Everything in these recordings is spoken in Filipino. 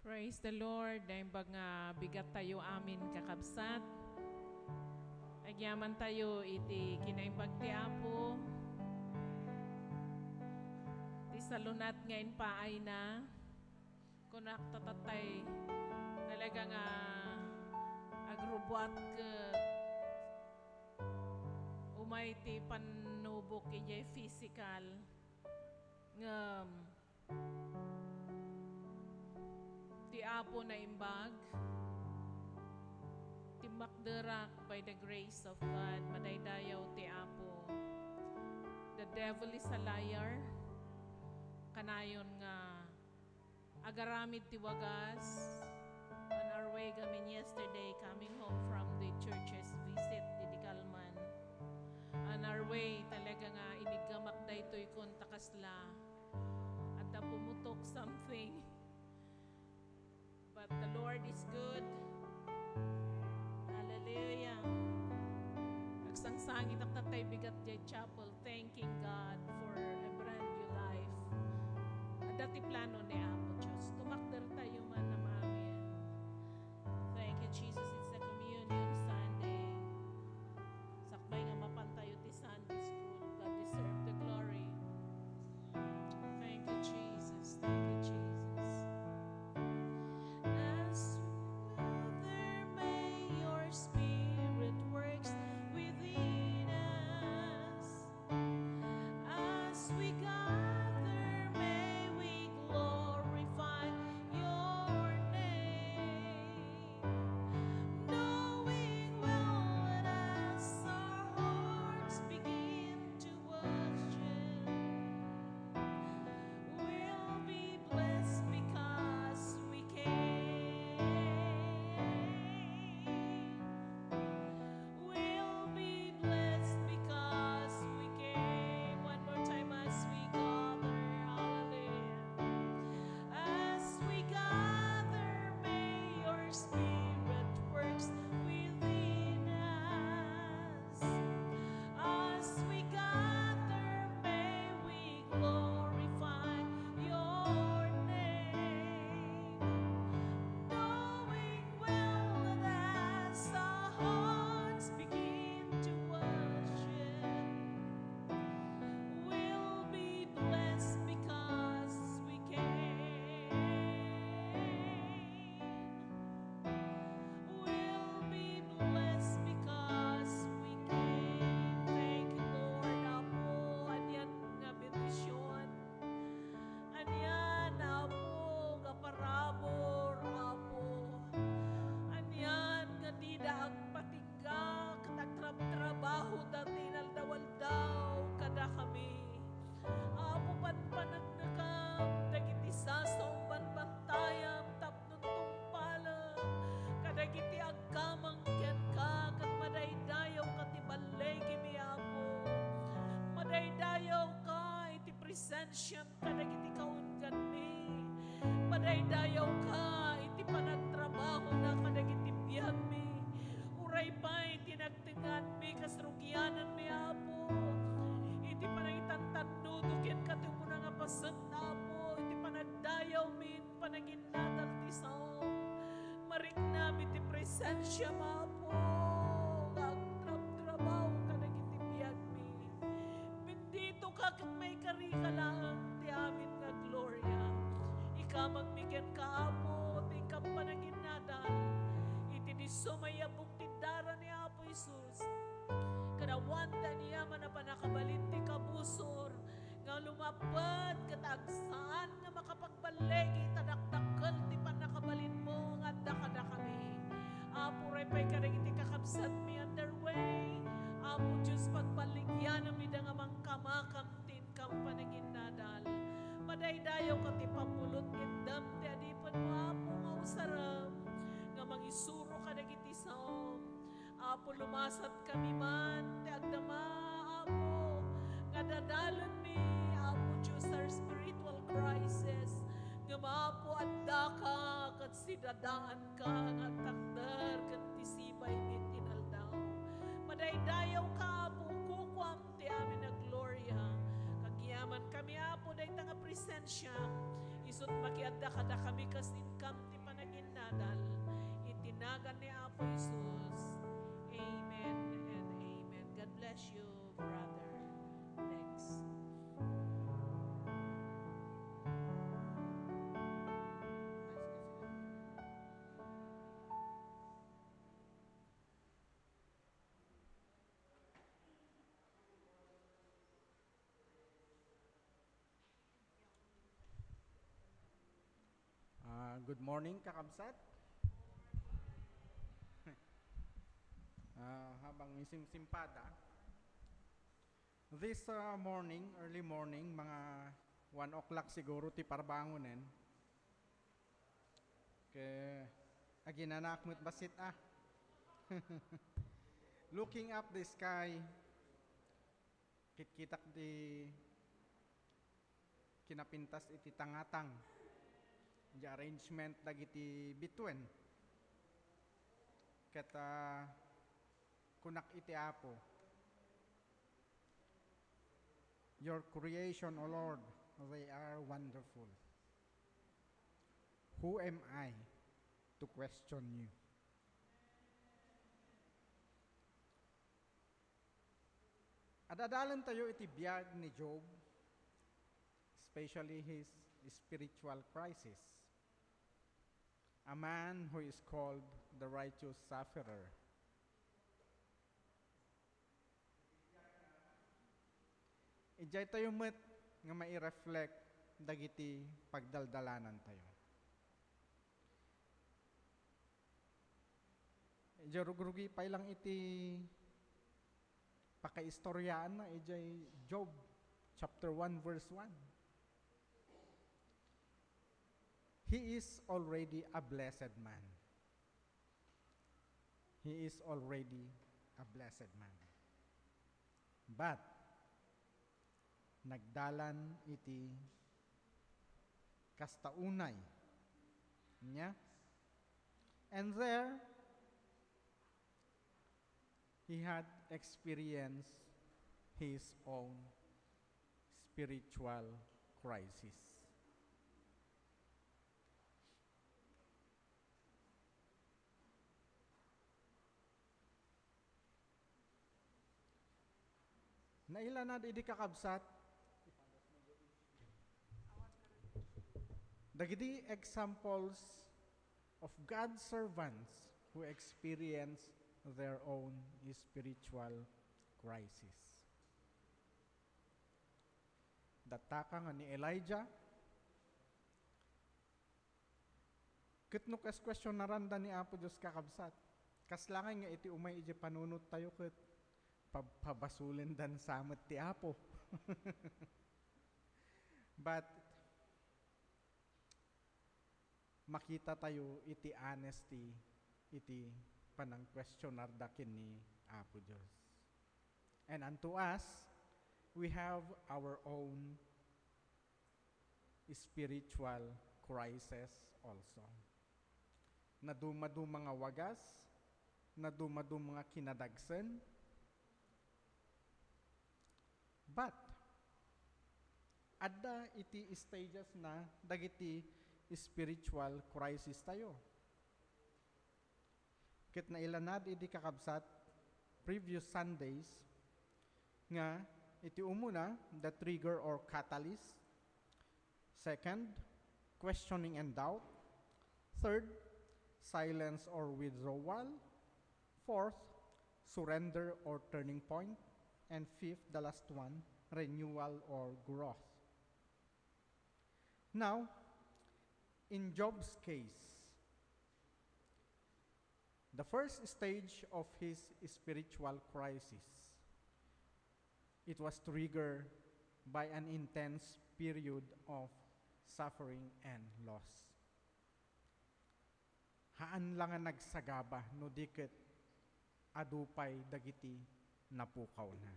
Praise the Lord. Dahil nga bigat tayo amin kakabsat. Agyaman tayo iti kinaimbag ti Apo. Ti salunat ngayon paay na. Kunak tatatay talaga nga agrubwat ke umay ti panubok ijay physical ngam ti Apo na imbag ti makderak by the grace of God madaydayaw ti Apo. The devil is a liar. Kanayon nga agaramid ti wagas. On our way gamin yesterday coming home from the church's visit di Calman. On our way talaga nga inigamak daytoy kon takasla at da pumutok something. But the Lord is good. Hallelujah. Agsangsangit ak tatay bigat jay chapel, thanking God for a brand new life. At dati plano ni Apo Diyos. Tumakder tayo man na amin. Thank you, Jesus. It's a communion Sunday. Sakbay nga mapantayo ti Sunday school. God deserve the glory. Thank you, Jesus. Thank you, Jesus. Madaydayaw ka, iti panagtrabaho na kadagiti biyag mi. Uray pa, iti nagtingan mi, kasrugyanan mi, Apo. Iti panagitantandudukit katubo na nga pasat na, Apo. Iti panagdayaw mi, panaginadal ti saom. Marik namin iti presensya, Apo. Agtrab-trabaho kadagiti biyag mi. Bendito ka kat may karikalaan, ti amin nga gloria. Magmigyan ka, Apo, ting kampanagin nadal. Iti di sumayabog ti dara ni Apo Isus. Kadawanda niya man na panakabalin ti kabusor. Nga lumapad katagsaan nga makapagbalegi tadakdakkel ti panakabalin mo nga dakada kami. Apo, repay ka rin iti kakabsat mi underway. Apo, Diyos, pagbaligyan mi da nga mangkamakam tin kampanagin nadal. Madaydayaw ka ti pamulot ngindam ti adipan mo, Apo, nga usaram nga mangisuro ka dagiti saom. Apo, lumasat kami man ti agdama, Apo, nga dadalan mi, Apo, Diyos, our spiritual crisis nga maapo at daka kat sidadaan ka nga takdar kat ti sibay mi tinaldaw. Madaydayaw ka, Apo, kukwam ti amin na gloria. Yaman kami, Apo, dahi nga presensya. Isot makiadda kada kami kas income ti Good morning, kakabsat. Habang isimsimpada, this morning, early morning, mga 1 o'clock siguro ti parbangonen, ke aginanak mo't basit Looking up the sky, kitkitak di kinapintas iti tangatang, di arrangement dagiti bitwen. Kata kunak iti apo. Your creation, O Lord, they are wonderful. Who am I to question you? Adadalan tayo iti biyag ni Job, especially his spiritual crisis. A man who is called the righteous sufferer. Ijay tayo met nga mai-reflect dagiti pagdaldalanan tayo. Ijay rugrugi pa lang iti pakaistoryaan na ijay Job chapter 1 verse 1. He is already a blessed man. He is already a blessed man. But nagdalan iti kastaunay niya. And there, he had experienced his own spiritual crisis. Nailanad idi kakabsat, dagiti examples of God's servants who experience their own spiritual crisis. Dataka nga ni Elijah, kitno kas question naranda ni Apo Diyos kakabsat. Kaslangay nga iti umay iti panunot tayo ket pabasulin dan samet ti Apo. But makita tayo iti honesty, iti panang questioner dakin ni Apo Diyos. And unto us, we have our own spiritual crisis also. Nadumadu mga wagas, nadumadu mga kinadagsen, but adda iti stages na dagiti spiritual crisis tayo. Ket na ilanad iti kakabsat previous Sundays nga iti umuna the trigger or catalyst. Second, questioning and doubt. Third, silence or withdrawal. Fourth, surrender or turning point. And fifth, the last one, renewal or growth. Now, in Job's case, the first stage of his spiritual crisis, it was triggered by an intense period of suffering and loss. Haan lang nga nagsagaba no diket adupay dagiti napukaw na.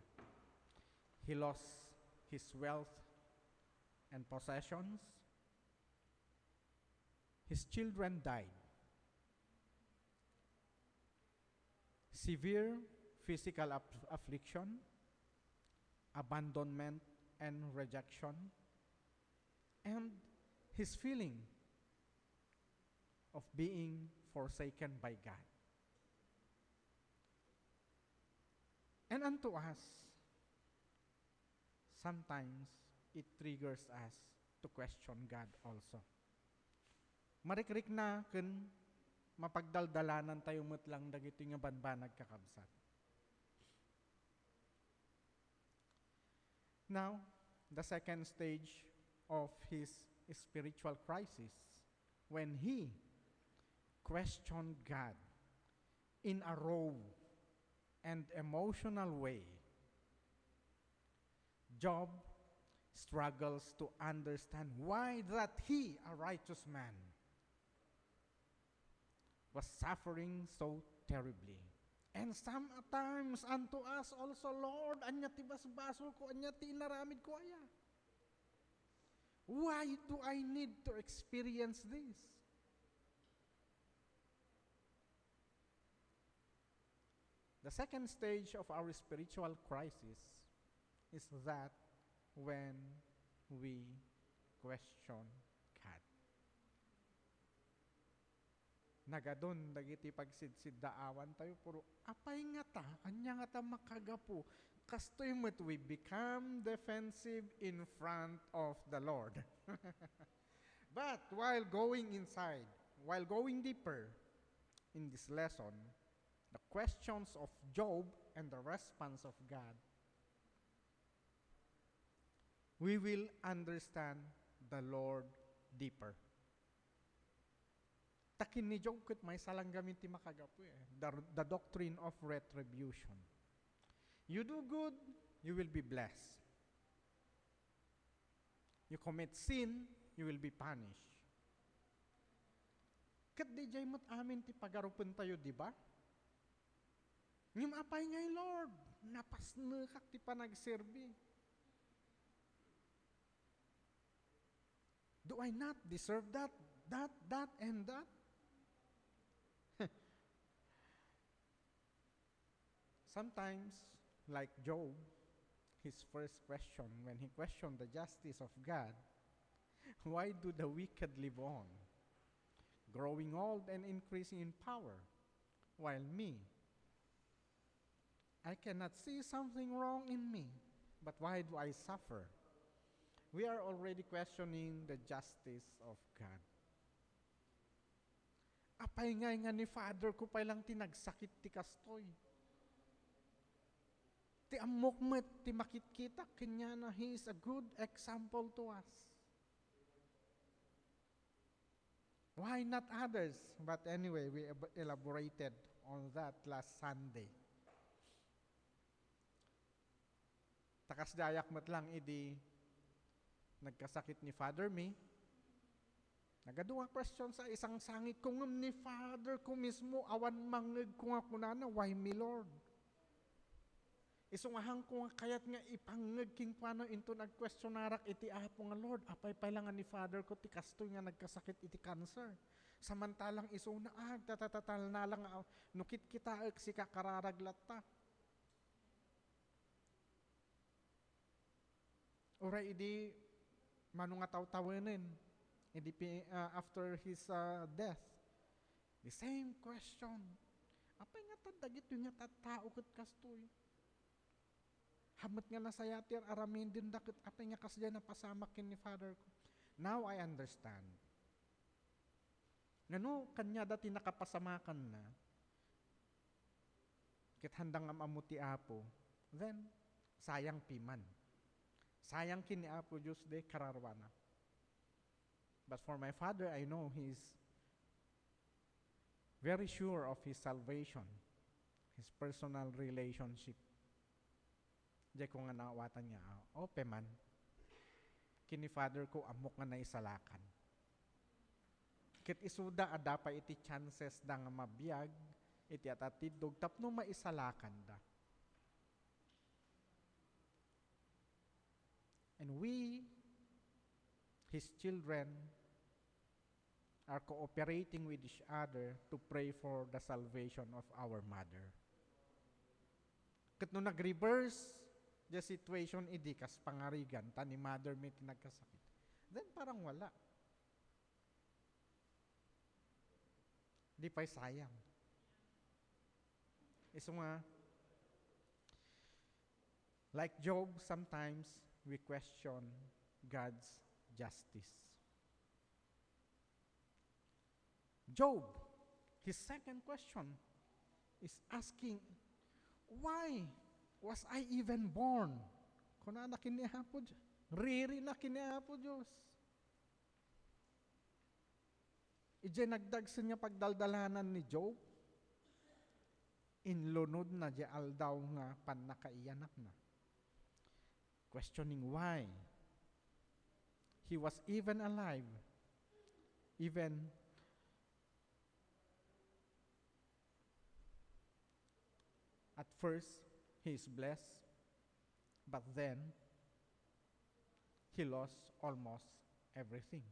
He lost his wealth and possessions. His children died. Severe physical affliction, abandonment and rejection, and his feeling of being forsaken by God. And unto us, sometimes it triggers us to question God also. Marikrik na kun mapagdaldalanan tayo lang dagito nga banbanag kakabsat. Now, the second stage of his spiritual crisis when he questioned God in a raw and emotional way, Job struggles to understand why that he, a righteous man, was suffering so terribly. And sometimes unto us also, Lord, anya ti basbasol ko, anya ti inaramid ko aya. Why do I need to experience this? The second stage of our spiritual crisis is that when we question God. Nagadon dagiti pagsidsid daawan tayo puro apay nga ta anya nga ta makagapo kastoy met we become defensive in front of the Lord. But while going inside, while going deeper in this lesson, the questions of Job and the response of God, we will understand the Lord deeper. Takin ni Job ket may salanggamin ti makagapo the doctrine of retribution. You do good, you will be blessed. You commit sin, you will be punished. Ket di jay met amin ti pagarupen tayo, di ba? Ngem apay ngay Lord, napasne kak ti panagserbi. Do I not deserve that, and that? Sometimes, like Job, his first question, when he questioned the justice of God, why do the wicked live on, growing old and increasing in power, while me, I cannot see something wrong in me, but why do I suffer? We are already questioning the justice of God. Apay nga ni Father ko pa lang tinagsakit ti kastoy. Ti amok met ti makit-kita kanya na he is a good example to us. Why not others? But anyway, we elaborated on that last Sunday. Takas dayak met lang idi nagkasakit ni Father me. Nagaduwa question sa isang sangit kung ni Father ko mismo awan mangeg ko nga kunana, why me Lord? Isungahang ko nga kayat nga ipangeg king paano into nagquestionarak iti apo nga Lord, apay pailangan ni Father ko ti kastoy nga nagkasakit iti cancer. Samantalang isuna tatatatal na lang nukit kita si kakararaglat ta. Oray idi mano nga taw-tawenin idi after his death. The same question. Apay nga tadagit yung nga tattao ket kastoy. Hamat nga nasayatir aramin din dakit apay nga kasya na pasamak kin ni Father ko. Now I understand. Ngano kanya dati nakapasamakan na. Ket handang amamuti apo. Then sayang piman. Sayang kin ni Apo Diyos de kararwana. But for my father, I know he's very sure of his salvation, his personal relationship. Diyan ko nga naawatan niya, peman, kini father ko amok nga naisalakan. Kit isuda adapa iti chances da nga mabiyag, iti atatidog, tapno maisalakan da. And we, his children, are cooperating with each other to pray for the salvation of our mother. Kat no nag-reverse the situation, idi kas pangarigan, ta ni mother may tinagkasakit. Then parang wala. Di pa'y sayang. Iso nga, like Job, sometimes we question God's justice. Job, his second question is asking, why was I even born? Kuna na kinihapo Diyos. Riri na kinihapo Diyos. ije nagdagsen nga pagdaldalanan ni Job, inlunod na di aldaw nga panakaiyanak na. Questioning why he was even alive, even at first he is blessed, but then he lost almost everything.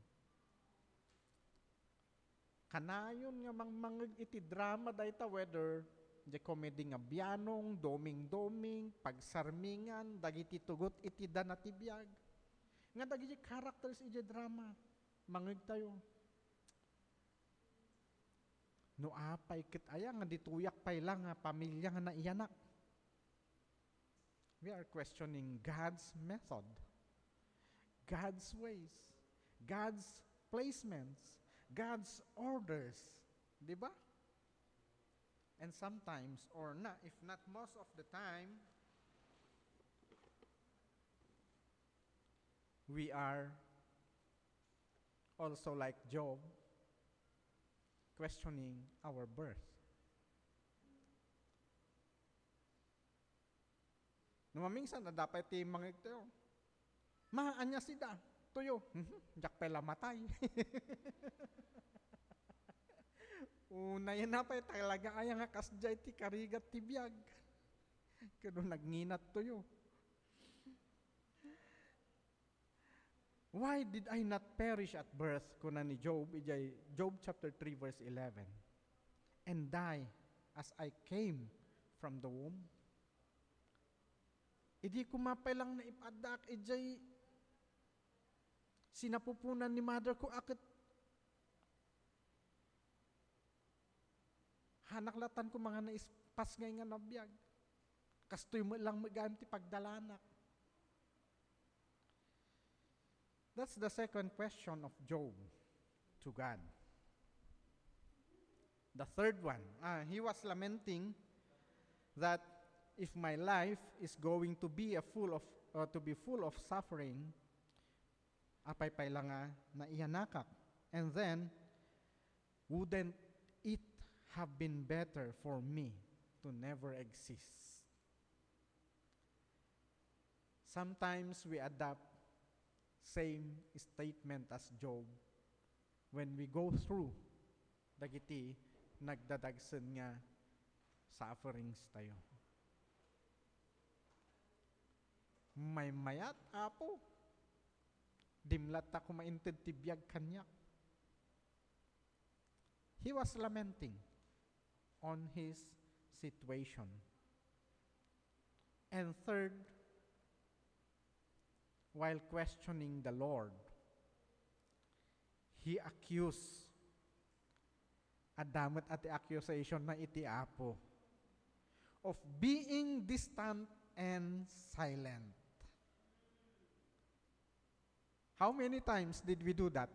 Kanayon nga mangmangag iti drama dayta whether di comedy nga biyanong, doming-doming, pagsarmingan, dagiti tugot iti danatibiyag. Nga dagiti characters iti drama. Mangag tayo. No apay kit aya nga dituyak pay lang nga pamilya nga naiyanak. We are questioning God's method, God's ways, God's placements, God's orders. Di ba? And sometimes, or not, if not most of the time, we are also like Job, questioning our birth. Numamingsan na dapat ti mga ito, maanya sida, tuyo, jak pala matay. Una yan na pa talaga ay nga kasjay ti karigat ti biyag. Kano nagnginat tuyo. Why did I not perish at birth? Kuna ni Job, Job chapter 3 verse 11. And die as I came from the womb. Idi kumapay lang na ipadak, ijay sinapupunan ni mother ko akit hanaklatan ko mga naispas ngay nga nabiyag. Kastoy mo lang maganti pagdalanak. That's the second question of Job to God. The third one, he was lamenting that if my life is going to be full of suffering, apay pay lang na iyanakak. And then, wouldn't it have been better for me to never exist? Sometimes we adapt same statement as Job when we go through dagiti nagdadagsen nga sufferings tayo. May mayat apo dimlat ako mainted ti biyag kanyak. He was lamenting on his situation. And third, while questioning the Lord, he accused, adamat at accusation na iti apo, of being distant and silent. How many times did we do that?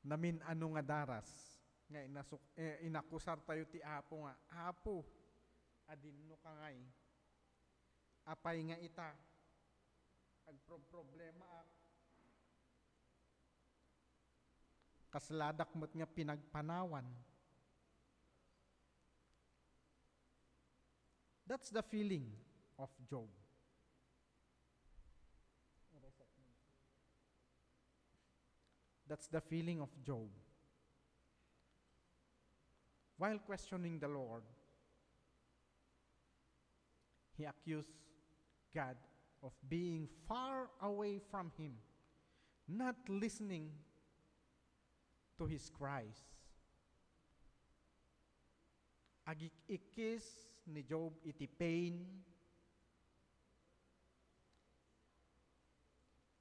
Namin ano nga daras, nga inakusar tayo ti apo nga, apo, adin no ka ngay, apay nga ita, agproblema ak, kasladak mo't nga pinagpanawan. That's the feeling of Job. That's the feeling of Job. While questioning the Lord, he accused God of being far away from him, not listening to his cries. Agik-ikis ni Job iti pain,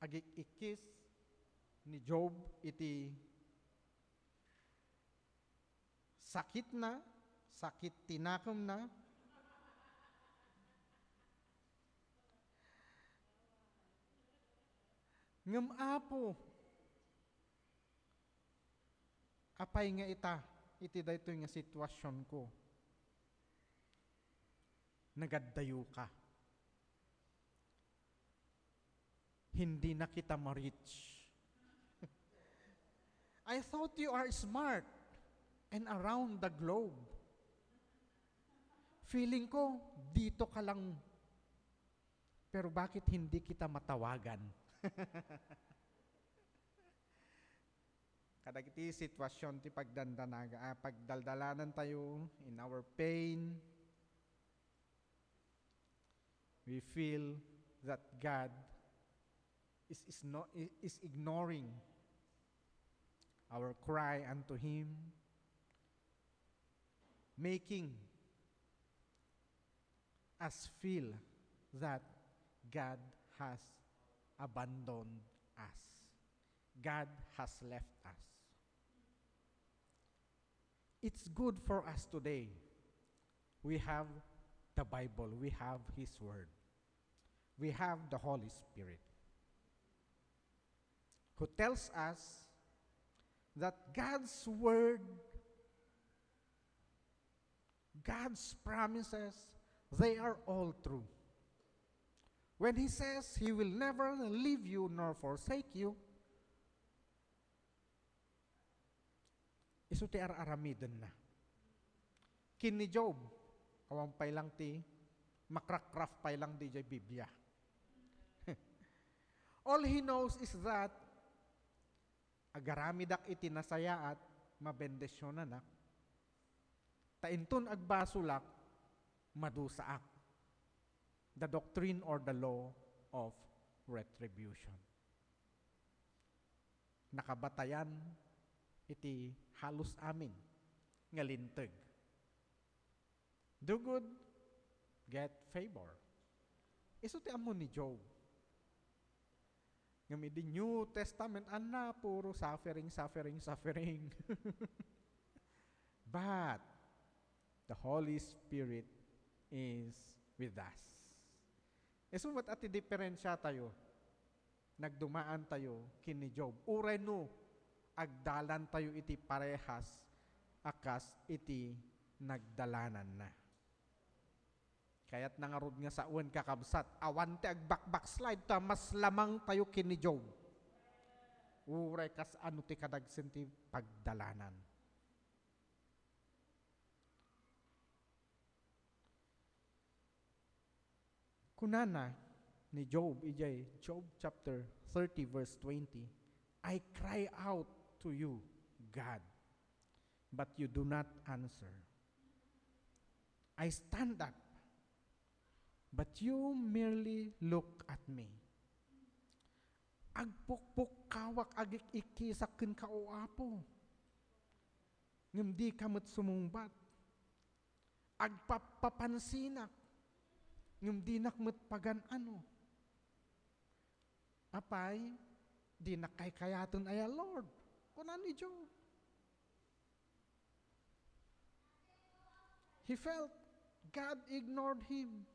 agik-ikis ni Job iti sakit na, sakit tinakom na, ngam apo, apay nga iti dayto nga sitwasyon ko, nagaddayo ka. hindi na kita ma-reach. I thought you are smart and around the globe. Feeling ko, dito ka lang. Pero bakit hindi kita matawagan? Kadagiti sitwasyon ti pagdaldalanan tayo in our pain. We feel that God is ignoring our cry unto Him, making us feel that God has abandoned us. God has left us. It's good for us today. We have the Bible. We have His Word. We have the Holy Spirit who tells us that God's Word, God's promises, they are all true. When He says He will never leave you nor forsake you, iso ti aramidon na. Kin ni Job, awang pay lang ti, makrakraf pay lang di jay Biblia. All he knows is that, agaramidak iti nasaya at mabendesyonan ak, tainton agbasulak, madusaak. The doctrine or the law of retribution. Nakabatayan iti halus amin nga linteg. Do good, get favor. Isu ti ammo ni Job. Ngami di New Testament, puro suffering. But the Holy Spirit is with us. Isu mat ati diferensya tayo. Nagdumaan tayo kini Job. Uray no, agdalan tayo iti parehas, akas iti nagdalanan na. Kaya't nangarod nga sa uwan kakabsat, awan ti agbakslide ta, mas lamang tayo kini Job. Uray kas ano ti kadagsen ti pagdalanan. Kunana ni Job, ijay, Job chapter 30 verse 20, I cry out to you, God, but you do not answer. I stand up, but you merely look at me. Agpukpuk kawak agik iki sakin ka o apo. Ngem di kamot sumungbat. Agpapapansinak. Ngem di nakmet pagan ano. Apay, di nakaykayaton ay Lord. Kunan ni Job. He felt God ignored him.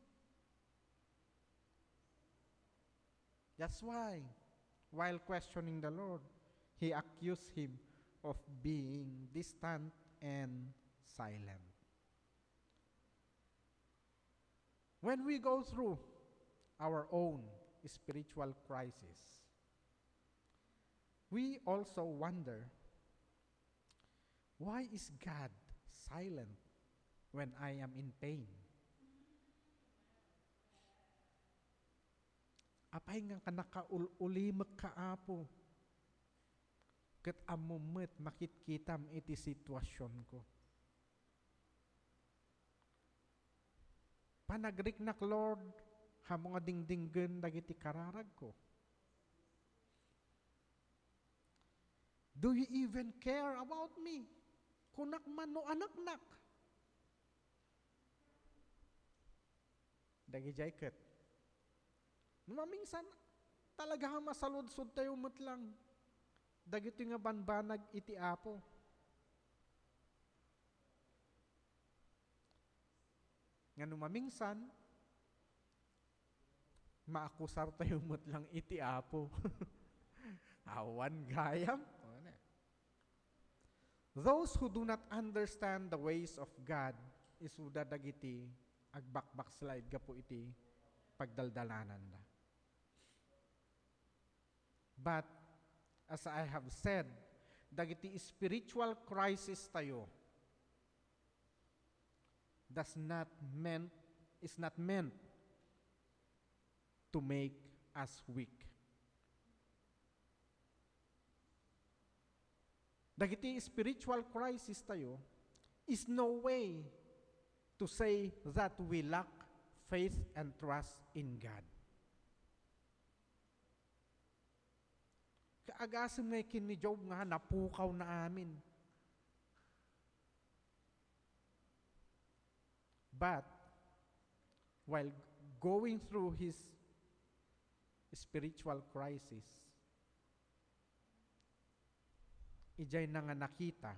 That's why, while questioning the Lord, he accused him of being distant and silent. When we go through our own spiritual crisis, we also wonder, why is God silent when I am in pain? Apay nga kanakaulimak kaapo, ket amumet makitkitam iti sitwasyon ko. Panagriknak Lord, hamo nga dingdinggen dagiti kararag ko. Do you even care about me? Kunak man no anaknak. Dagi jayket. Mamingsan talaga masaludsod tayo matlang. Dagiti nga banbanag iti apo. Nga mamingsan maakusar tayo matlang iti apo. Awan gayam. Those who do not understand the ways of God isuda dagiti agbakbakslide gapo iti pagdaldalanan na. But, as I have said, dagiti spiritual crisis tayo is not meant to make us weak. Dagiti spiritual crisis tayo is no way to say that we lack faith and trust in God. Kaagasim nga kin ni Job nga napukaw na amin. But, while going through his spiritual crisis, ijay na nga nakita,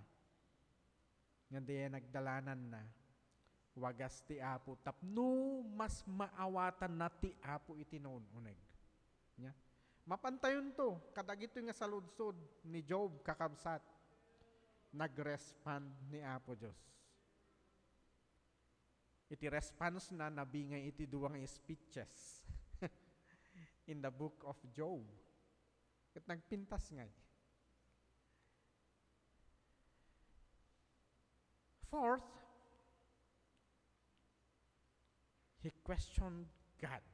nga diya nagdalanan na, wagas ti Apo, tapno mas maawatan na ti Apo iti noon-uneg. Nya? Mapantayon to, kadagito nga saludsod ni Job kakabsat, nag-respond ni Apo Diyos. Iti response na nabingay iti duwang speeches in the book of Job. At nagpintas nga. Fourth, he questioned God.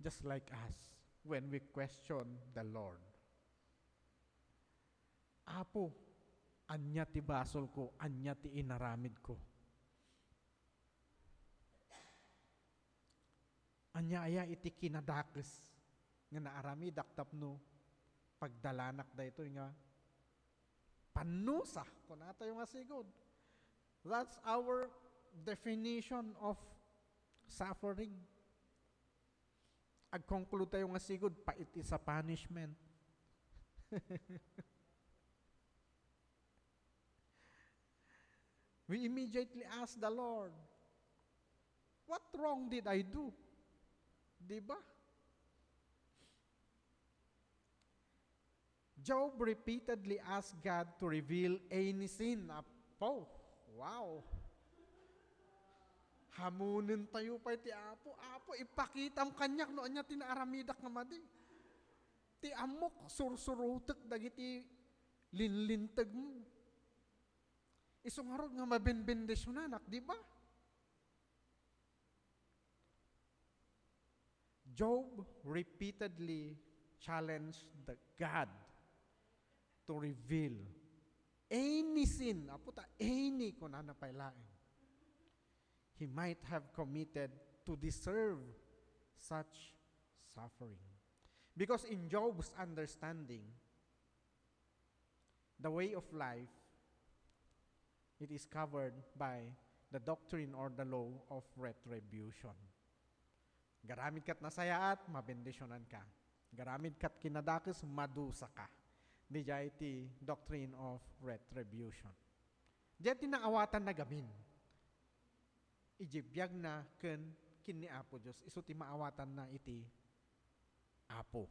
Just like us when we question the Lord. Apo, anya ti basol ko, anya ti inaramid ko. Anya aya iti kinadakes nga naaramid aktapno pagdalanak da ito nga panusa kung tayo nga sigod. That's our definition of suffering. Ag-conclude tayo nga sigod, pait sa punishment. We immediately ask the Lord, what wrong did I do? Diba? Job repeatedly asked God to reveal any sin. Apo, wow. Hamunin tayo pa ti Apo. Apo, ipakitam kanyak no anya tinaaramidak nga madi. Ti amok, sursurutek dagiti linlintag mo. Isungarod nga mabinbindisyonanak, di ba? Job repeatedly challenged the God to reveal any sin, aputa, any kung nanapailain he might have committed to deserve such suffering. Because in Job's understanding, the way of life, it is covered by the doctrine or the law of retribution. Garamid kat nasayaat, mabendisyonan ka. Garamid kat kinadakis, madusa ka. Di jay iti doctrine of retribution. Di iti naawatan na gamin. Ijibiyag na kin ni Apo Diyos. Iso ti maawatan na iti Apo.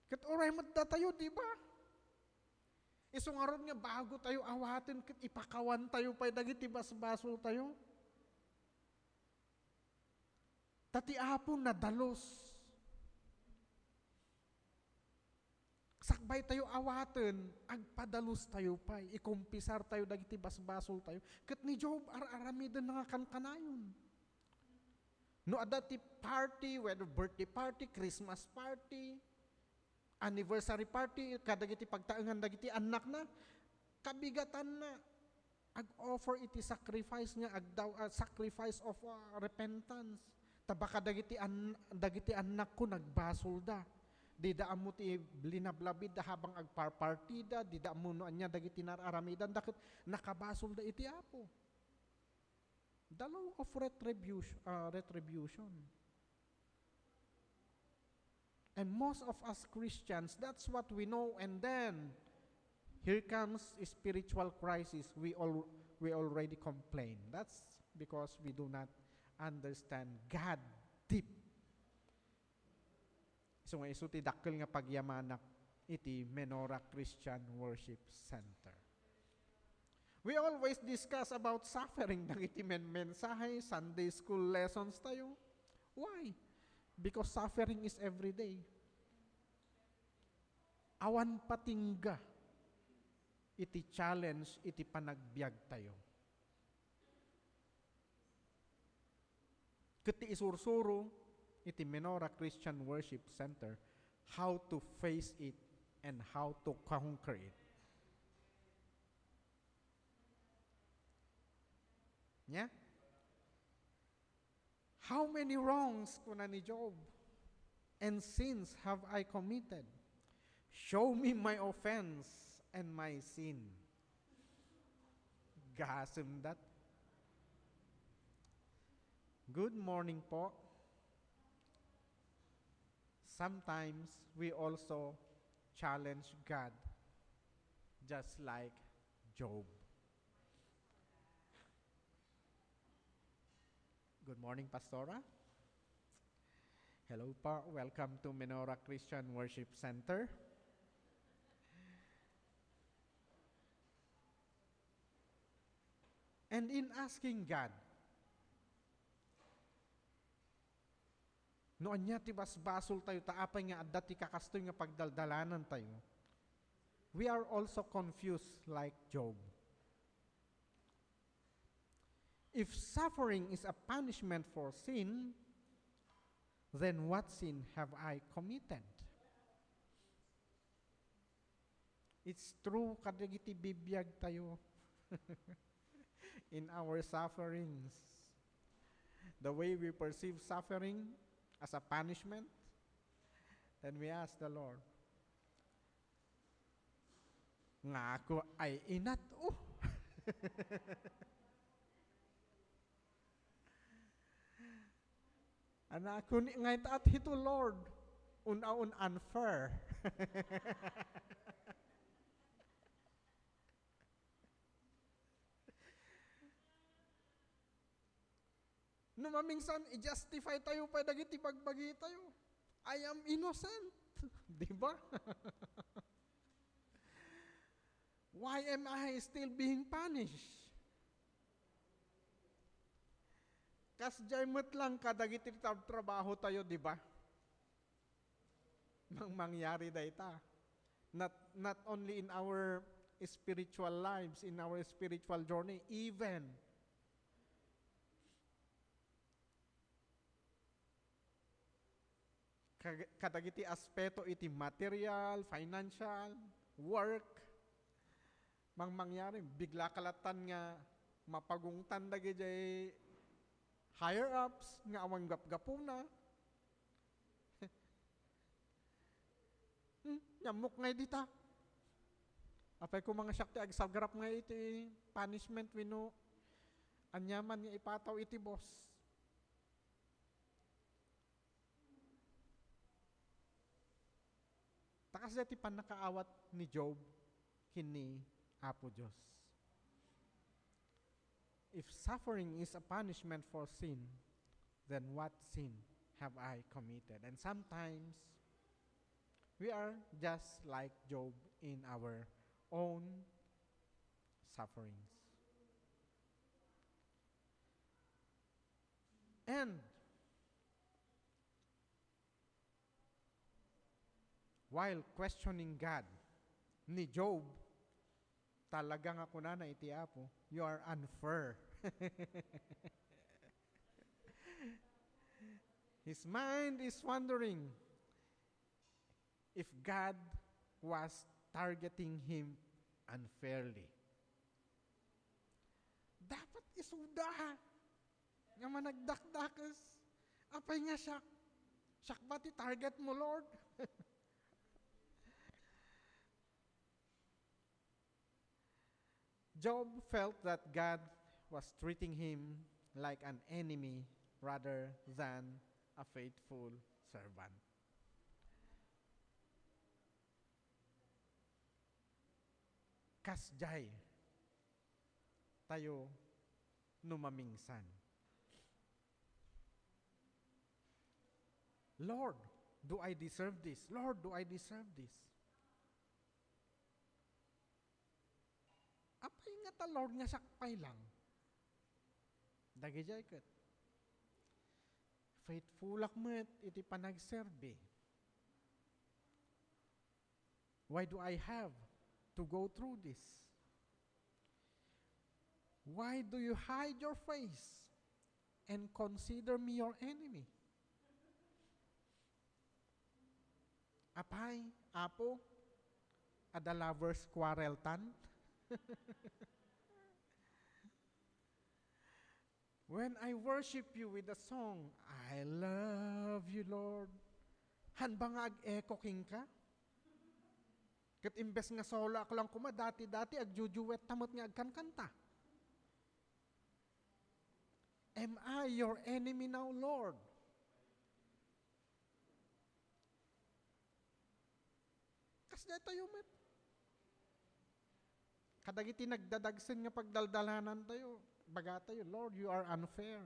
Kat oray madda tayo, di ba? Isungaron nga bago tayo awatin, kat ipakawan tayo pa dagiti basbasol tayo. Tati Apo na dalos. Sakbay tayo awaten, agpadalos tayo pa, ikumpisar tayo dagiti basbasol tayo. Kat ni Job, aramidan na nga kankanayon. No adati party, whether birthday party, Christmas party, anniversary party, kadagiti pagtaengan dagiti anak na, kabigatan na, ag-offer iti sacrifice nga, sacrifice of repentance. Tabaka dagiti anak ko nagbasol da. Di daan mo ti linablabid da habang agparpartida, di daan mo no anya dagiti nararamidan, dakit nakabasol da iti Apo. The law of retribution. And most of us Christians, that's what we know. And then, here comes a spiritual crisis. We already complain. That's because we do not understand God deep. So nga iso ti dakkel nga pagyamanak iti Menorah Christian Worship Center. We always discuss about suffering dagiti mensahe, Sunday school lessons tayo. Why? Because suffering is every day. Awan patingga, iti challenge, iti panagbiag tayo. Kati isursuro, iti Menorah Christian Worship Center, how to face it and how to conquer it. Yeah? How many wrongs kuna ni Job and sins have I committed? Show me my offense and my sin. Gasm that. Good morning po. Sometimes we also challenge God just like Job. Good morning, Pastora. Hello po. Welcome to Menorah Christian Worship Center. And in asking God, noon niya tibas basol tayo, taapay nga adda ti kakastoy nga pagdaldalanan tayo, we are also confused like Job. If suffering is a punishment for sin, then what sin have I committed? It's true, kadagiti bibiyag tayo in our sufferings. The way we perceive suffering as a punishment, then we ask the Lord, nga ako ay inat, Anak ko ngay taat hito, Lord, un unfair. No mamingsan, i-justify tayo pa dagiti pagbagi tayo. I am innocent. Di ba? Why am I still being punished? Kas jaymot lang kadagiti trabaho tayo, di ba? Mangyari dayta. Not only in our spiritual lives, in our spiritual journey, even kadagiti aspeto iti material, financial, work, mangyari, bigla kalatan nga mapagungtan dagiti higher ups nga awang gapgapuna. Nyamuk nga dita. Apay ko mga syakti agsagrap nga iti punishment wino anyaman nga ipataw iti boss. Takas dati panakaawat ni Job kini Apo Diyos. If suffering is a punishment for sin, then what sin have I committed? And sometimes, we are just like Job in our own sufferings. And while questioning God, ni Job, talagang ako na iti Apo, you are unfair. His mind is wondering if God was targeting him unfairly. Dapat isuda nga managdakdakas. Apay nga siya ba ti target mo, Lord? Job felt that God was treating him like an enemy rather than a faithful servant. Kasjay tayo numamingsan. Lord, do I deserve this? Lord, do I deserve this? Apay nga ta, Lord, nga sakpay lang. Dagijay kat. faithful met iti panagserbi. Why do I have to go through this? Why do you hide your face and consider me your enemy? Apay, apo, ada lovers quarrel tan? When I worship you with a song, I love you, Lord. Han ba nga ag-echo king ka? Kat imbes nga solo ako lang kuma, dati agjujuwet tamot nga agkankanta. Am I your enemy now, Lord? Kasya tayo met. Kadagiti nagdadagsin nga pagdaldalanan tayo. Baga tayo, Lord, you are unfair.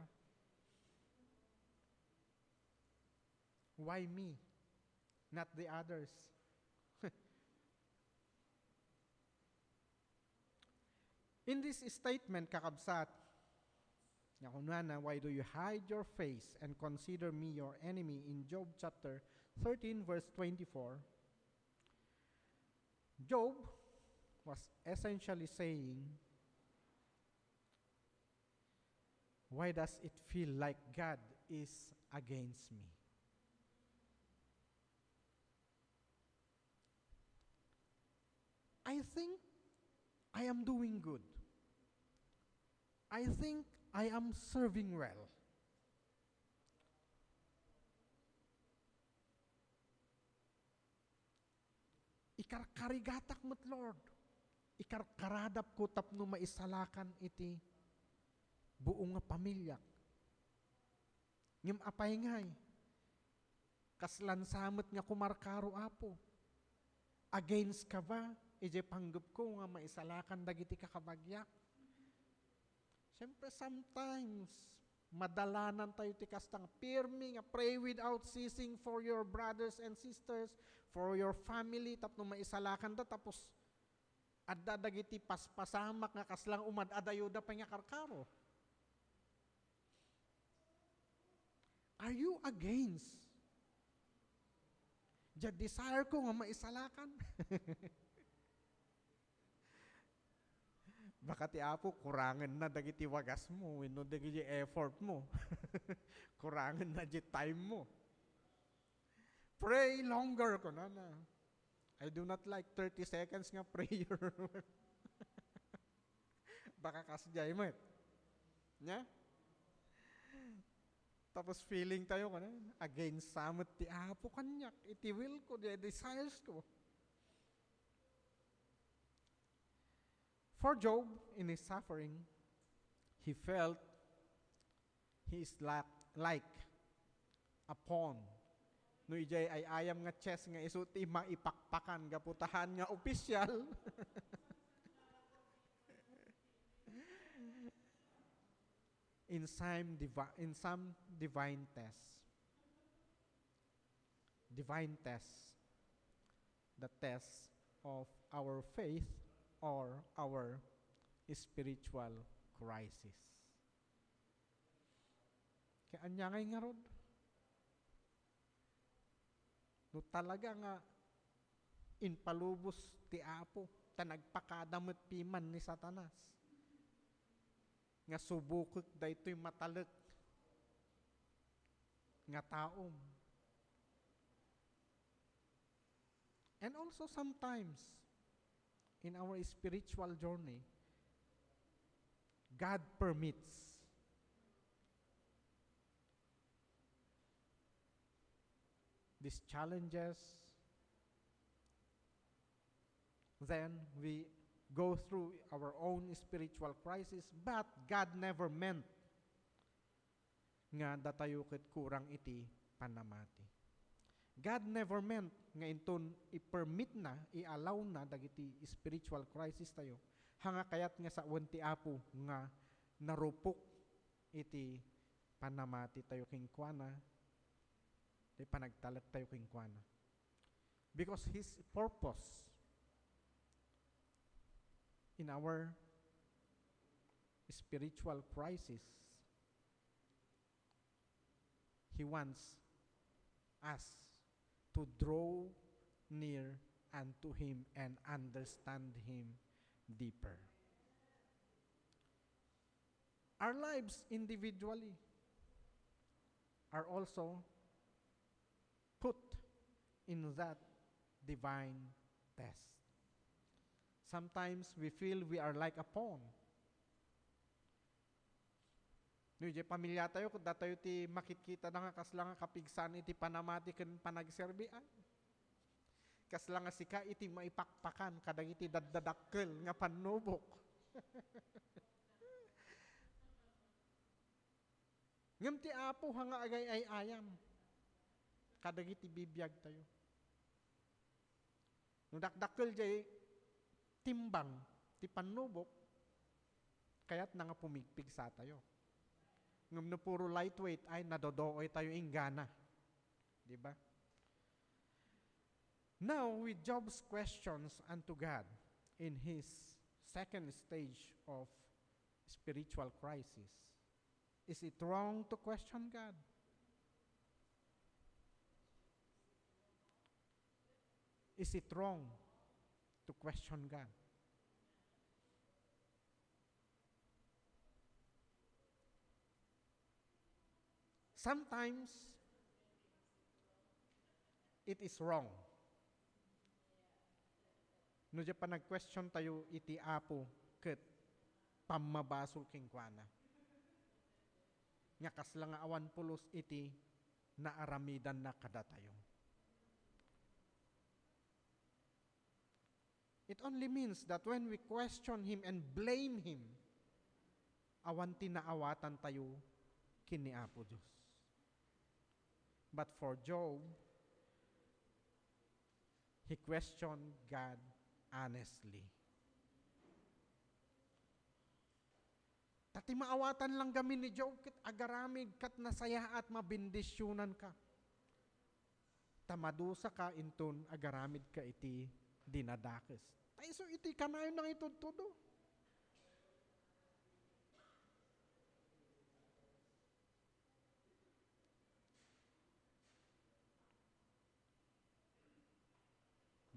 Why me? Not the others. In this statement, kakabsat, why do you hide your face and consider me your enemy? In Job chapter 13, verse 24, Job was essentially saying, why does it feel like God is against me? I think I am doing good. I think I am serving well. Ikarkarigatak mo't Lord. Ikarkaradap ko tapno maisalakan iti buong nga pamilya. Ngim apay ngay. Kaslan samot nga kumarkaro apo. Against ka ba? Ije panggap ko nga maisalakan dagiti kakabagyak. Siyempre sometimes, madalanan tayo ti kastang pirmi nga pray without ceasing for your brothers and sisters, for your family, tapno maisalakan da, tapos adda dagiti paspasamak nga kaslang umadadayoda pa nga karkaro. Are you against? Ja desire ko nga maisalakan. Baka ti apo, kurangan na dagiti wagas mo, no dagiti effort mo. Kurangan na di time mo. Pray longer ko na. I do not like 30 seconds nga prayer. Baka kasjay mo. Nya? Tapos feeling tayo ka na, against samot ti apo kanyak, iti will ko, di desires ko. For Job, in his suffering, he felt he is like a pawn. No ijay ay ayam nga chess nga isuti maipakpakan, gaputahan nga opisyal. in some divine test. Divine test. The test of our faith or our spiritual crisis. Kaya anya ngay nga rod. No talaga nga inpalubos ti apo, ta nagpakadamot piman ni Satanas. Nga subukot da ito'y matalek nga taom. And also sometimes, in our spiritual journey, God permits these challenges. Then we go through our own spiritual crisis, but God never meant nga datayo ket kurang iti panamati. God never meant nga inton i-permit na, i-allow na dagiti spiritual crisis tayo. Hanga kayat nga sa ti apo nga narupok iti panamati tayo king kuana, iti panagtalat tayo king kuana. Because His purpose in our spiritual crisis, He wants us to draw near unto Him and understand Him deeper. Our lives individually are also put in that divine test. Sometimes we feel we are like a pawn. No, di pamilya tayo, kung tayo ti makikita na nga kasla nga kapigsan iti panamati ken panagserbian. Kasla nga sika iti maipakpakan kadag iti daddadakkel nga panubok. Ngem ti Apo nga agay ay ayam. Kadag iti bibiyag tayo. No dakdakkel jay timbang ti panubok kayat na nga pumigpig sa tayo. Ngam no puro lightweight ay nadodooy tayo ingana. Di ba? Now, with Job's questions unto God in his second stage of spiritual crisis, is it wrong to question God? Is it wrong to question God? Sometimes, it is wrong. No di pa nag-question tayo iti Apo ket pamabasol king kuana. Nga kasla nga awan pulos iti naaramidan na kada tayo. It only means that when we question Him and blame Him, awan tinaawatan tayo kini Apo Diyos. But for Job, he questioned God honestly. Tati maawatan lang kami ni Job, kat agaramid, kat nasaya at mabindisyonan ka. Tamadusa ka inton, agaramid ka iti dinadakes. Tayo so iti kanayon nang itutudo.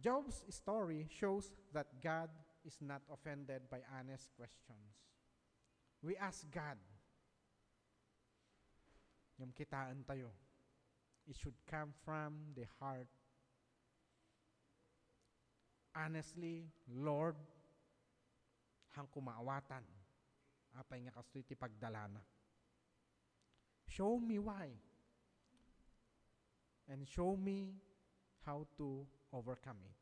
Job's story shows that God is not offended by honest questions. We ask God, yung kitaan tayo, it should come from the heart. Honestly, Lord, hang kumaawatan, apay nga kasto iti pagdalana. Show me why. And show me how to overcome it.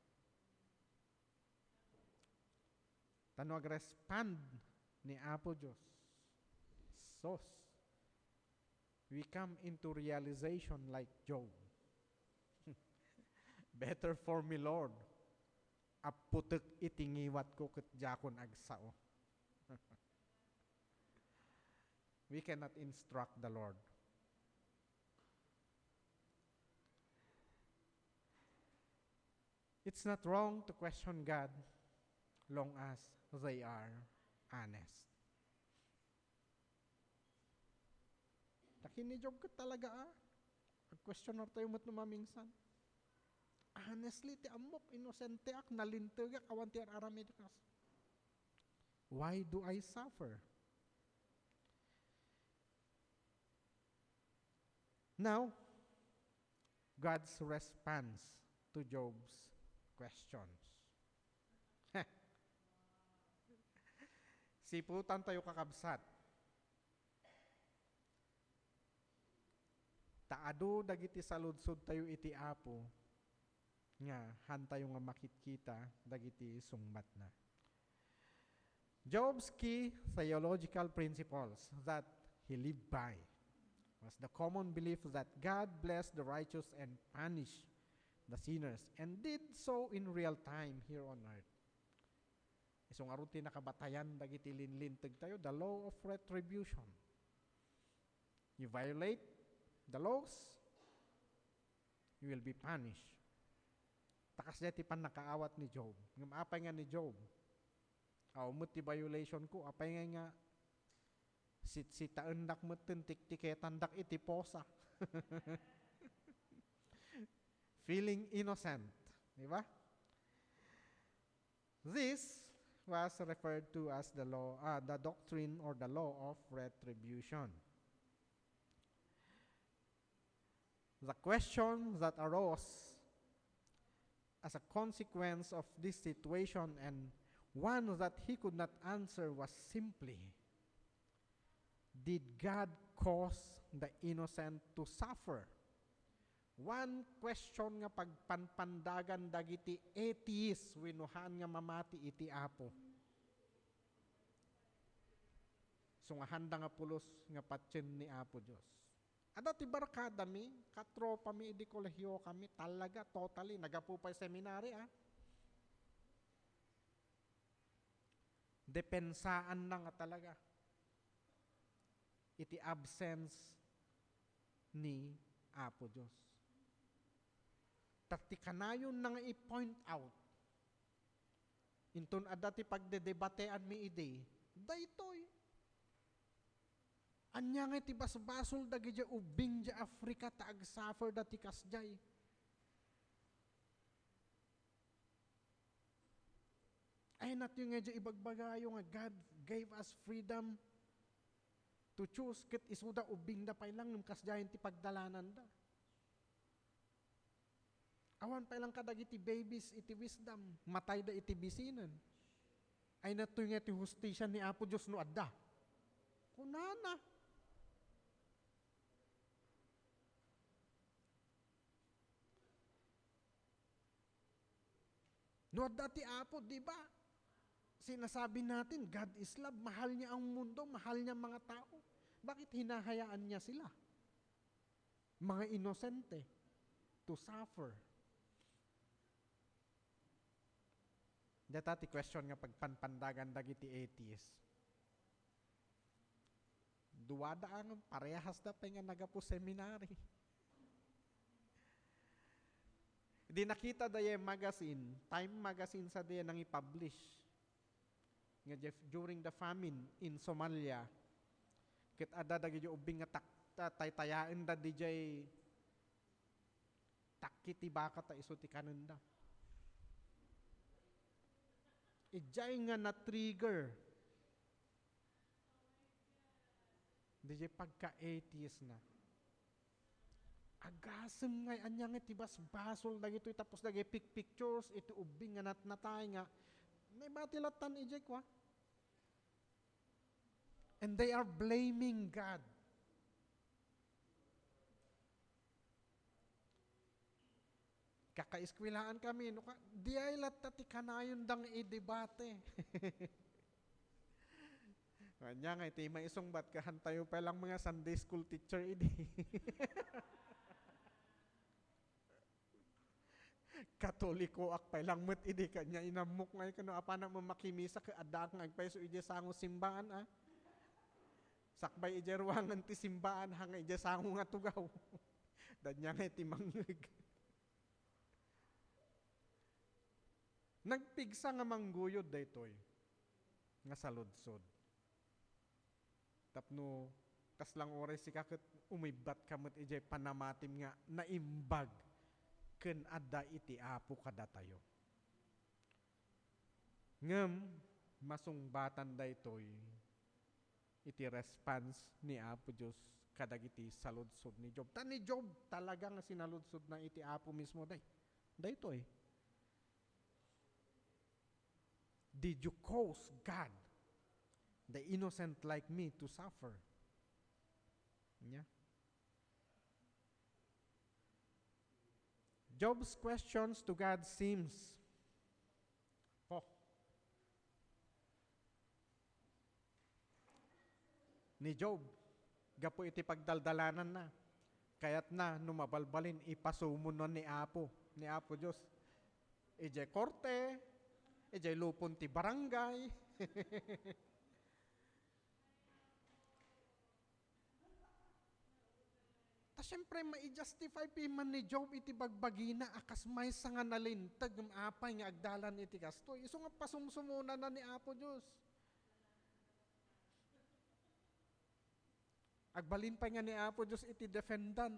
Tano agrespond ni Apo Diyos. Sos. We come into realization like Job. Better for me, Lord. Aputek itingiwat ko ket jakon agsao. We cannot instruct the Lord. It's not wrong to question God long as they are honest. Takin ni Job ka talaga Pag-question tayo mo't numamingsan. Honestly, ti amok, inosente ak, nalintag ak, awan ti aramid kas. Why do I suffer? Now, God's response to Job's questions. Siputan tayo kakabsat. Taado dagiti saludsod tayo iti Apo nga hantayo nga makitkita dagiti sungbat na. Job's key theological principles that he lived by was the common belief that God blessed the righteous and punished the sinners, and did so in real time here on earth. Isong aron ti nakabatayan dagiti linlinteg tayo, the law of retribution. You violate the laws, you will be punished. Takas deti pan nakaawat ni Job. Ngam apay nga ni Job, umot ti violation ko, apay nga Sita endak meten tik-tiketan dak iti posa. Feeling innocent. Di ba? This was referred to as the doctrine or the law of retribution. The question that arose as a consequence of this situation and one that he could not answer was simply, did God cause the innocent to suffer? One question nga pagpanpandagan dagiti atheist winuhan nga mamati iti Apo. So nga handa nga pulos nga patyen ni Apo Dios. Ada ti barkada mi, katropa mi idi kolehiyo kami talaga totally nagapupay seminary Depensaan na nga talaga. Iti absence ni Apo Dios. Tati kanayon na nga i-point out. Inton adda ti pagdedebatean mi idi, daytoy. Anya nga ti basbasol dagi ja ubing ja Africa ta ag-suffer dati kasjay. Ay natin nga ja ibagbagayo nga God gave us freedom to choose ket isuda ubing da pay lang nung kasjayan ti pagdalanan da. Awan pa lang kadag iti babies, iti wisdom, matay da iti bisinan. Ay nato nga iti hustisya ni Apo Diyos no adda. Kunana. No adda ti Apo, di ba? Sinasabi natin, God is love, mahal niya ang mundo, mahal niya mga tao. Bakit hinahayaan niya sila? Mga inosente to suffer. Data ti question nga pagpanpandagan dagiti atheist. Duwada ang parehas da pa nga nagapu seminary. Di nakita daye magazine, Time magazine sa daye nang i-publish. Nga during the famine in Somalia, kit ada dagi ubing nga taytayain da DJ takiti baka ta iso ti kananda. Ijay nga na-trigger. DJ pagka-atheist na. Agasem nga anya nga tibas basol dagito tapos dagi pictures iti ubing nga natnatay nga may batilatan ijay kwa. And they are blaming God. Kakaeskwilaan kami, no, di ay latati kanayon dang i-debate. Kanya nga, iti maisong bat kahantayo pa lang mga Sunday school teacher, idi. Katoliko ak pa lang met, idi, kanya inamok ngay kano, apa na mamakimisa ka adak nga agpaiso ije sango simbaan, Sakbay ije ruangan ti simbaan, hanga ije sango nga tugaw. Danya nga iti manggag. Nagpigsa nga mangguyod daytoy nga saludsod. Tapno kaslang oras si kakit umibat kamot ijay panamatim nga naimbag ken adda iti Apo kadatayo. Ngem masungbatan daytoy iti response ni Apo Dios kadagiti saludsod ni Job. Ta ni Job talaga nga sinaludsod na iti Apo mismo daytoy. Did you cause God, the innocent like me, to suffer? Yeah. Job's questions to God seems, ni Job, gapo iti pagdaldalanan na, kayat na numabalbalin ipasumunon ni Apo Diyos. Ije korte, ijay lupon ti barangay. Ta siyempre mai-justify piman ni Job iti bagbagina akas may sa nga nalintag ng apay nga agdalan iti kastoy. Iso nga pasumsumuna na ni Apo Diyos. Agbalin pa nga ni Apo Diyos iti defendant.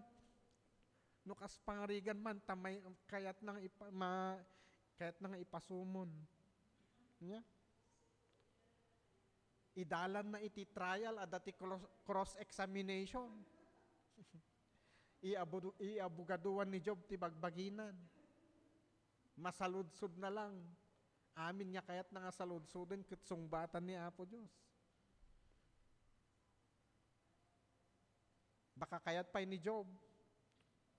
No kas pangarigan man, tamay, kayat nang ipasumon. Nya? Idalan na iti trial at iti cross-examination. Iabugaduan ni Job ti bagbaginan. Masaludsod na lang. Amin nga kayat na nga saludsodin kitsungbatan ni Apo Diyos. Baka kayat pa ni Job,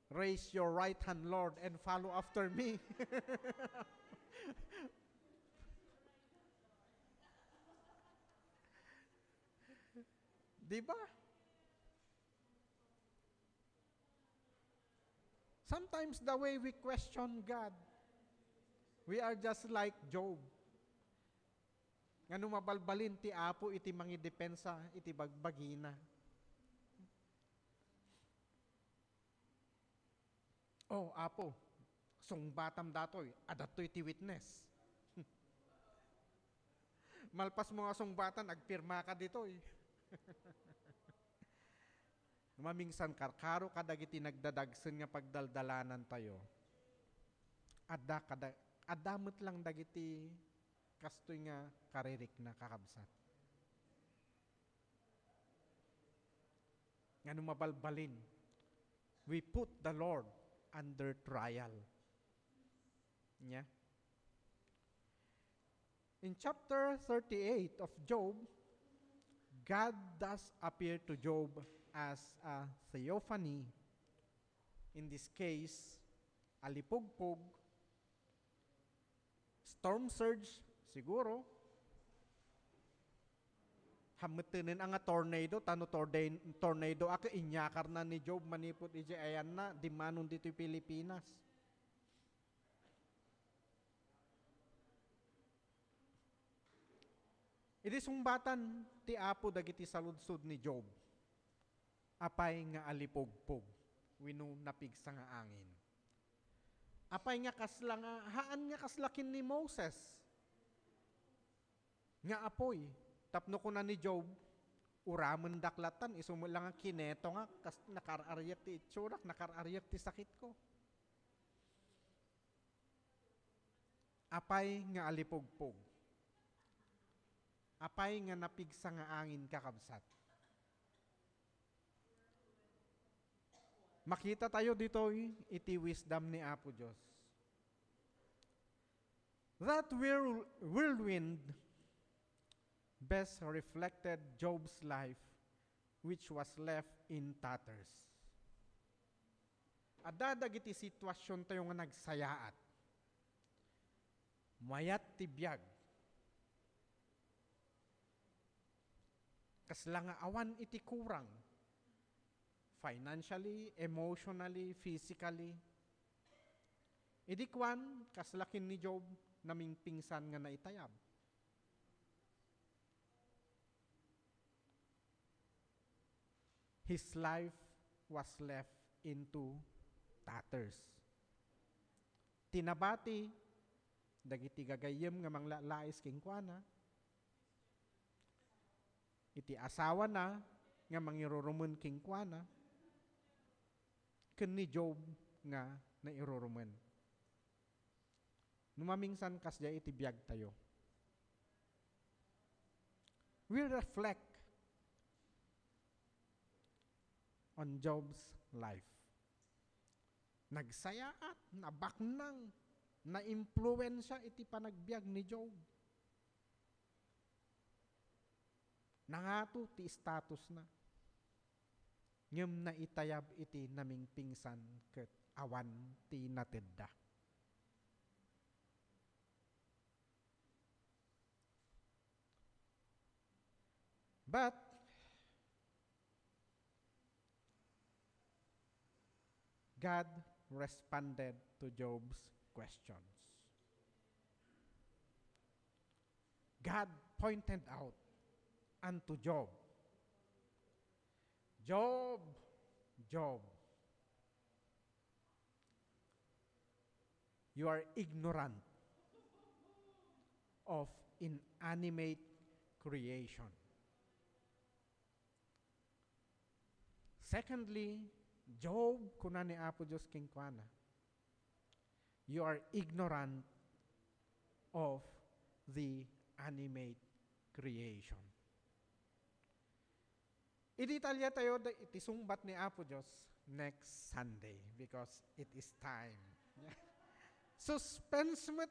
raise your right hand, Lord, and follow after me. Diba? Sometimes the way we question God, we are just like Job. Nga mabalbalin ti Apo iti mangi depensa iti bagbagina. Oh, Apo, sungbatam datoy, adatoy ti witness. Malpas mo nga sungbatan, agpirma ka ditoy. Mamingsan karkaro kadagiti nagdadagsen nga pagdaldalanan tayo. Adamot lang dagiti kastoy nga karirik na kakabsat. Nga mabalbalin, we put the Lord under trial. Yeah. In chapter 38 of Job, God does appear to Job as a theophany. In this case, alipugpog, storm surge, siguro, hamutunin ang tornado, tornado, ako inyakar na ni Job, manipot ije ayan na, dimanon dito Pilipinas. Iti sumbatan ti Apo dagiti saludsod ni Job. Apay nga alipugpog, wino napigsa nga angin. Apay nga kasla nga, haan nga kaslakin ni Moses. Nga apoy, tapno ko na ni Job, uraman daklatan, isumula nga kineto nga, nakararyak ti itsurak, nakararyak ti sakit ko. Apay nga alipugpog. Apay nga napigsa nga angin kakabsat. Makita tayo dito iti wisdom ni Apo Diyos. That whirlwind best reflected Job's life, which was left in tatters. Adadag iti sitwasyon tayo nga nagsayaat. Mayat tibiyag. Kasla nga awan iti kurang. Financially, emotionally, physically. Idikwan, kaslakin ni Job, naming pingsan nga naitayab. His life was left into tatters. Tinabati, dagiti gagayem nga manglalais kingkwana, iti asawa na nga mangirurumen kingkwana, ken ni Job nga nairurumen. Numamingsan kasya iti biyag tayo. We reflect on Job's life. Nagsayaat, nabaknang, na-impluensya iti panagbiag ni Job. Nangato ti status na. Ngem na itayab iti naming pingsan ket awan ti natedda. But God responded to Job's questions. God pointed out unto Job, Job, Job, you are ignorant of inanimate creation. Secondly, Job, kuna ni Apo Diyos king kuana, you are ignorant of the animate creation. Iditalya tayo itisungbat ni Apo Diyos next Sunday because it is time. Suspense met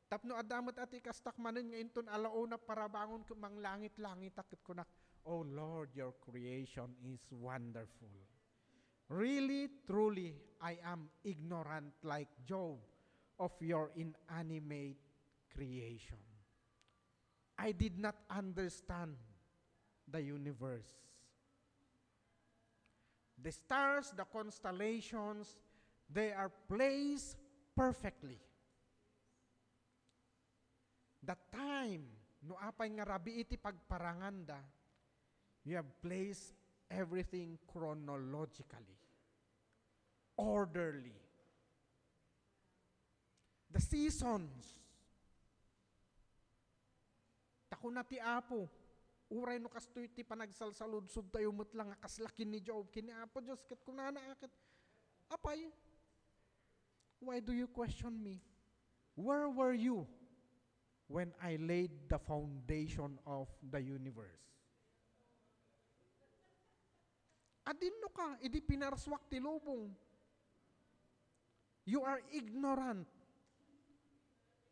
tapno adamat at ikastak manin ngayon ton alauna para bangon kumang langit-langit akit kunak. Oh Lord, your creation is wonderful. Really, truly, I am ignorant like Job of your inanimate creation. I did not understand the universe. The stars, the constellations, they are placed perfectly. The time, no apay nga rabi iti pagparanganda, you have placed everything chronologically, orderly. The seasons, tako na ti Apo, uray no kastoy ti panagsalsaludsod tayo lang kaslakin ni Job, kini Apo Diyos, kat kunana akit, apay, why do you question me? Where were you when I laid the foundation of the universe? Adino ka, idi pinarswak ti lubong. You are ignorant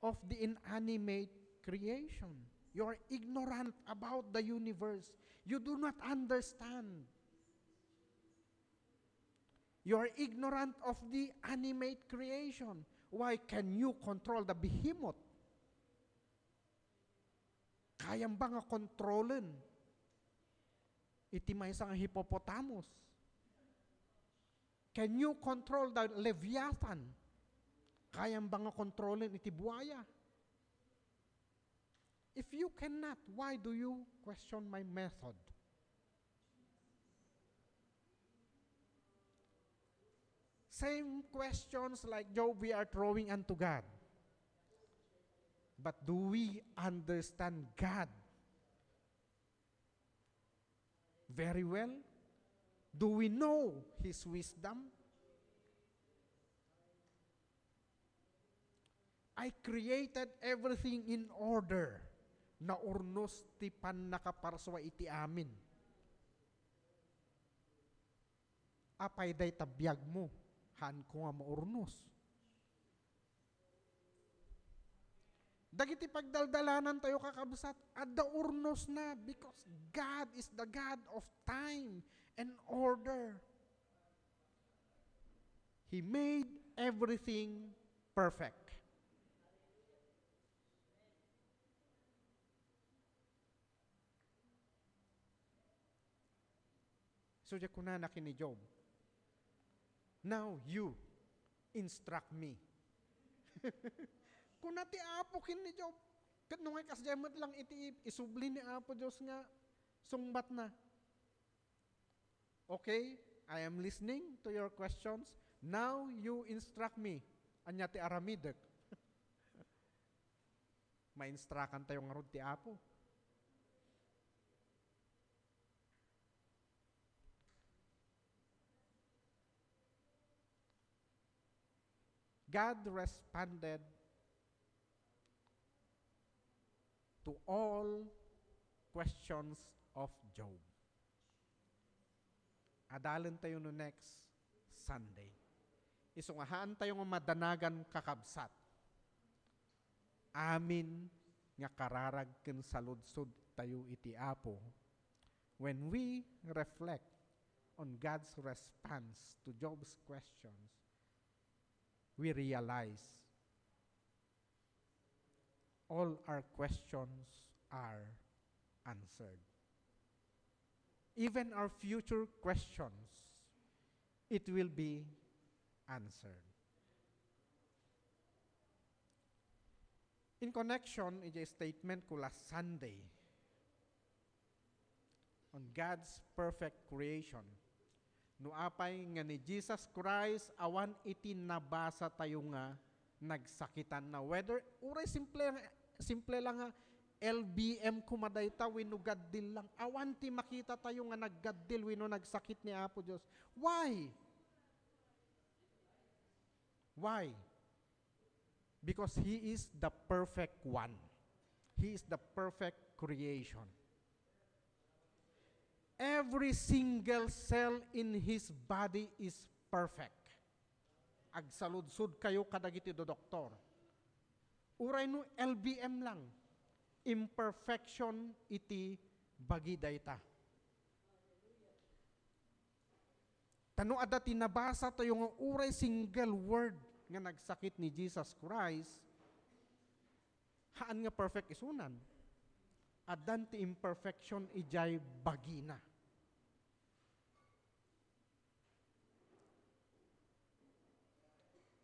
of the inanimate creation. You are ignorant about the universe. You do not understand. You are ignorant of the animate creation. Why can you control the behemoth? Kayang ba nga kontrolin? Iti may isang hippopotamus. Can you control the Leviathan? Kayang ba nga kontrolin iti buaya? If you cannot, why do you question my method? Same questions like Job we are throwing unto God. But do we understand God very well? Do we know His wisdom? I created everything in order. Naurnos ti pan nakaparswa iti amin. Apay day tabiyag mo, han ko nga maurnos. Dagiti pagdaldalanan tayo kakabsat, adda urnos na because God is the God of time and order. He made everything perfect. So, diya kuna na kini Job. Now, you instruct me. Kung nati Apo kini Job, kat nung ay kasjamat lang iti isubli ni Apo Diyos nga, sungbat na. Okay, I am listening to your questions. Now, you instruct me. Anya ti aramidek. Ma-instructan tayo nga rod ti Apo. God responded to all questions of Job. Adalan tayo no next Sunday. Isungahaan tayo nga madanagan kakabsat. Amin nga kararag ken saludsod tayo iti Apo when we reflect on God's response to Job's questions. We realize all our questions are answered. Even our future questions, it will be answered. In connection, iti statement ko last Sunday on God's perfect creation, no apay nga ni Jesus Christ awan iti nabasa tayo nga nagsakitan na whether uray simple lang nga LBM kumadayta wenno gaddil lang. Awanti makita tayo nga naggaddil wenno nagsakit ni Apo Dios. Why? Why? Because He is the perfect one. He is the perfect creation. Every single cell in His body is perfect. Agsaludsud kayo kadagiti do doktor. Uray no LBM lang. Imperfection iti bagi dayta. Tano adda tinabasa tayo nga uray single word nga nagsakit ni Jesus Christ. Haan nga perfect isunan. Addan ti imperfection ijay bagina.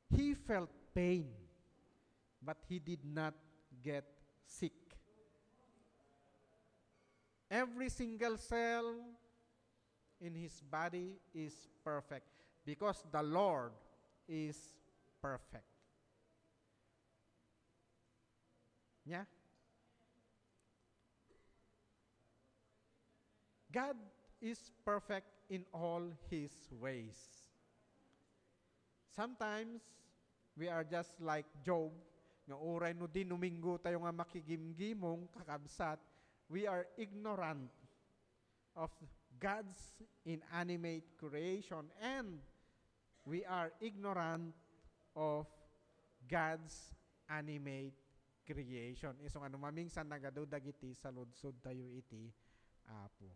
He felt pain, but He did not get sick. Every single cell in His body is perfect because the Lord is perfect. Yeah? God is perfect in all His ways. Sometimes, we are just like Job, nga uray no di Domingo tayo nga makigimgimong kakabsat, we are ignorant of God's inanimate creation and we are ignorant of God's animate creation. Isong ano mamingsan nagadudag iti sa ludsod tayo iti Apo.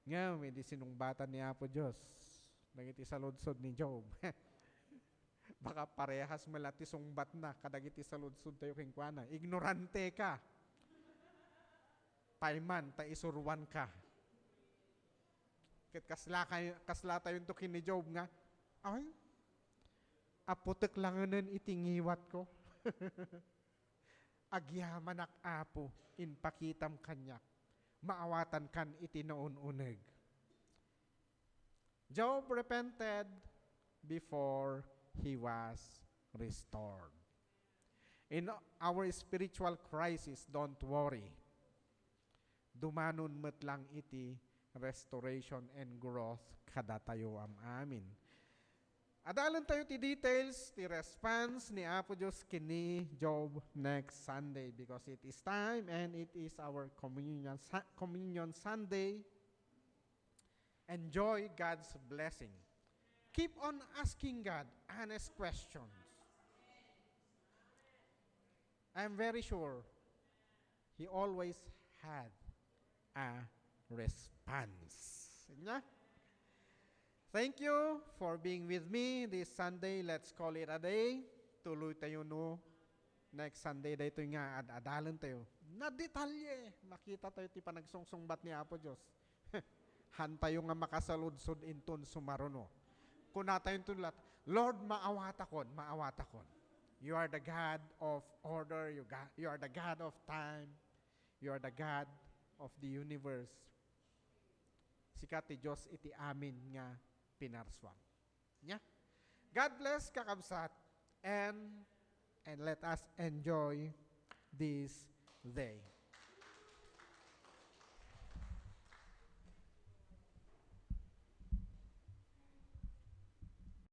Nga, may di sinumbatan ni Apo Diyos. Nagiti sa ludsod ni Job. Baka parehas malati sungbat na kadagiti sa ludsod tayo kingkwana. Ignorante ka. Paiman, ta isurwan ka. Kit kasla tayo to kin ni Job nga, ay, aputek langanan itingiwat ko. Agyaman ak Apo, inpakitam kanyak. Maawatan kan itinoon-uneg. Job repented before he was restored. In our spiritual crisis, don't worry. Dumanon met lang iti restoration and growth kada tayo amin. Adalan tayo ti details, ti response ni Apo Diyos kini Job next Sunday because it is time and it is our communion Sunday. Enjoy God's blessing. Keep on asking God honest questions. I'm very sure He always had a response. Yeah? Thank you for being with me this Sunday. Let's call it a day. Tuloy tayo no. Next Sunday dito nga adalan tayo. Na detalye. Makita tayo ti panagsungsungbat ni Apo Diyos. Han tayo nga makasaludsod inton sumaruno. Kung natayon tulat, Lord, maawatakon. You are the God of order. You are the God of time. You are the God of the universe. Sikat ti Diyos iti amin nga pinarswam. Yeah? God bless kakabsat and let us enjoy this day.